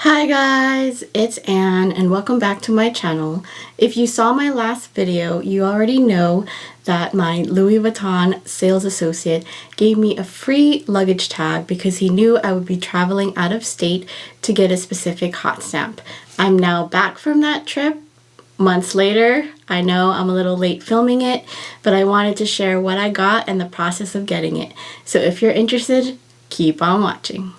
Hi guys, it's Anne and welcome back to my channel. If you saw my last video, you already know that my Louis Vuitton sales associate gave me a free luggage tag because he knew I would be traveling out of state to get a specific hot stamp. I'm now back from that trip months later. I know I'm a little late filming it, but I wanted to share what I got and the process of getting it. So if you're interested, keep on watching.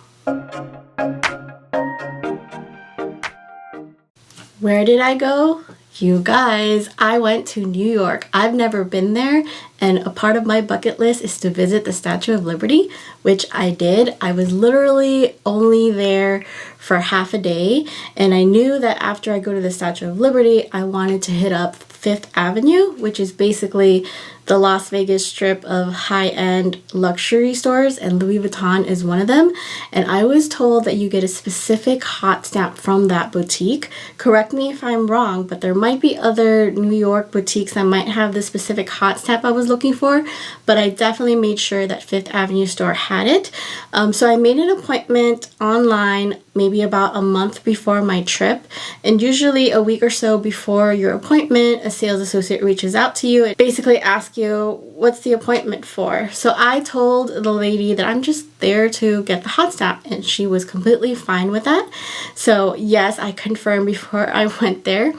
Where did I go? You guys, I went to New York. I've never been there, and a part of my bucket list is to visit the Statue of Liberty, which I did. I was literally only there for half a day, and I knew that after I go to the Statue of Liberty, I wanted to hit up Fifth Avenue, which is basically the Las Vegas strip of high-end luxury stores, and Louis Vuitton is one of them. And I was told that you get a specific hot stamp from that boutique. Correct me if I'm wrong, but there might be other New York boutiques that might have the specific hot stamp I was looking for, but I definitely made sure that Fifth Avenue store had it. So I made an appointment online maybe about a month before my trip, and usually a week or so before your appointment, a sales associate reaches out to you and basically asks you, what's the appointment for? So I told the lady that I'm just there to get the hot stamp, and she was completely fine with that. So yes, I confirmed before I went there,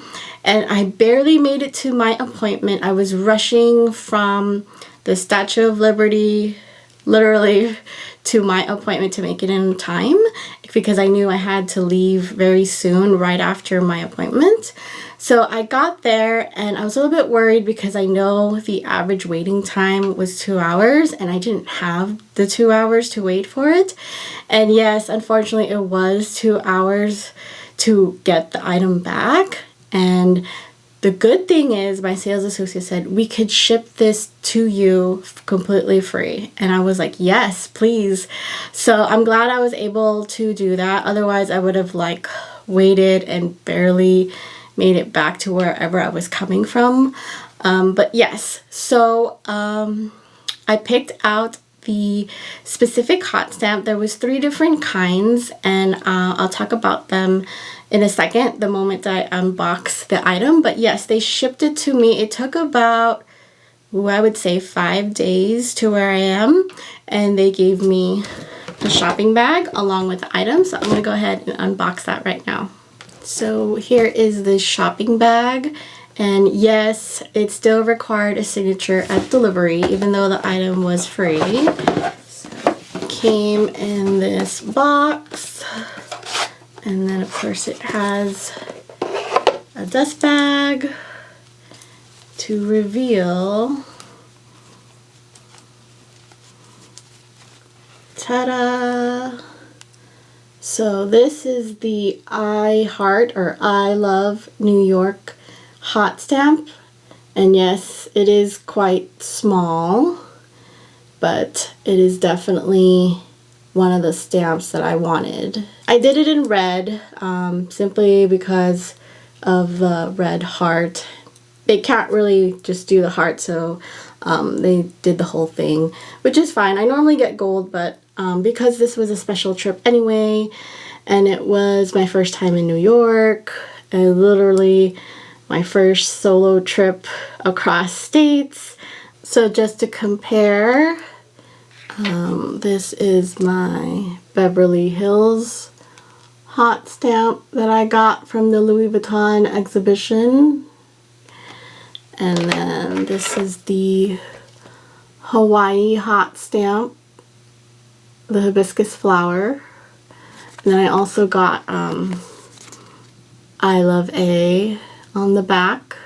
and I barely made it to my appointment. I was rushing from the Statue of Liberty literally to my appointment to make it in time because I knew I had to leave very soon right after my appointment. So I got there and I was a little bit worried because I know the average waiting time was 2 hours and I didn't have the 2 hours to wait for it. And yes, unfortunately it was 2 hours to get the item back. And the good thing is my sales associate said we could ship this to you completely free. And I was like, yes, please. So I'm glad I was able to do that. Otherwise I would have waited and barely made it back to wherever I was coming from. But yes, so I picked out the specific hot stamp. There was 3 different kinds, and I'll talk about them in a second, the moment I unbox the item. But yes, they shipped it to me. It took about, I would say 5 days to where I am, and they gave me a shopping bag along with the item. So I'm gonna go ahead and unbox that right now. So here is the shopping bag, and yes, it still required a signature at delivery even though the item was free. So it came in this box, and then of course it has a dust bag to reveal. Ta-da! So this is the I Heart or I Love New York hot stamp, and yes, it is quite small, but it is definitely one of the stamps that I wanted. I did it in red simply because of the red heart. They can't really just do the heart, so they did the whole thing, which is fine. I normally get gold, but because this was a special trip anyway, and it was my first time in New York, and literally my first solo trip across states. So just to compare, this is my Beverly Hills hot stamp that I got from the Louis Vuitton exhibition. And then this is the Hawaii hot stamp, the hibiscus flower. And then I also got I Love A on the back.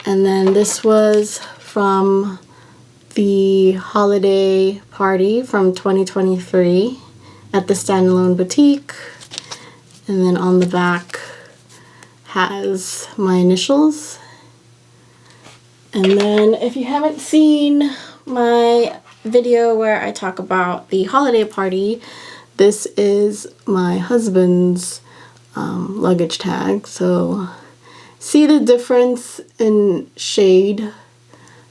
And then this was from the holiday party from 2023 at the Standalone Boutique. And then on the back has my initials. And then if you haven't seen my video where I talk about the holiday party, this is my husband's luggage tag. So see the difference in shade.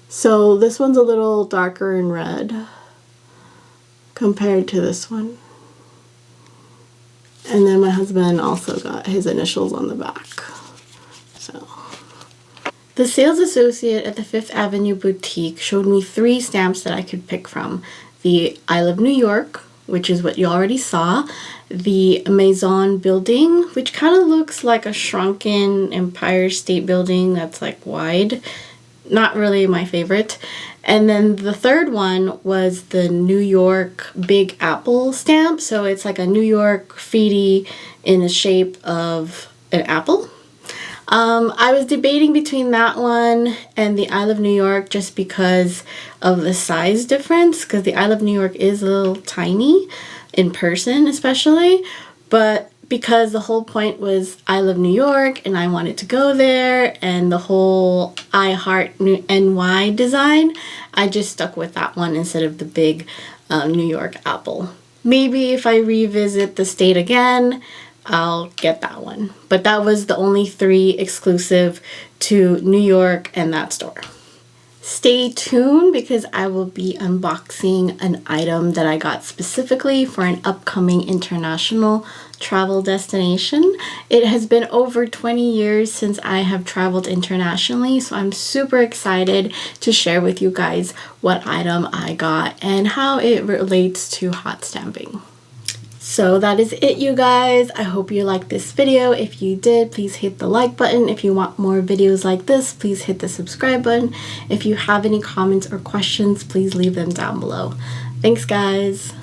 So this one's a little darker in red compared to this one. And then my husband also got his initials on the back. So the sales associate at the Fifth Avenue boutique showed me 3 stamps that I could pick from. The I Love New York, which is what you already saw. The Maison building, which kind of looks like a shrunken Empire State Building that's like wide. Not really my favorite. And then the third one was the New York Big Apple stamp. So it's like a New York graffiti in the shape of an apple. I was debating between that one and the I Love New York just because of the size difference, because the I Love New York is a little tiny in person especially, but because the whole point was I Love New York and I wanted to go there and the whole I Heart NY design, I just stuck with that one instead of the big New York apple. Maybe if I revisit the state again, I'll get that one. But that was the only 3 exclusive to New York and that store. Stay tuned because I will be unboxing an item that I got specifically for an upcoming international travel destination. It has been over 20 years since I have traveled internationally, so I'm super excited to share with you guys what item I got and how it relates to hot stamping. So that is it, you guys. I hope you liked this video. If you did, please hit the like button. If you want more videos like this, please hit the subscribe button. If you have any comments or questions, please leave them down below. Thanks, guys.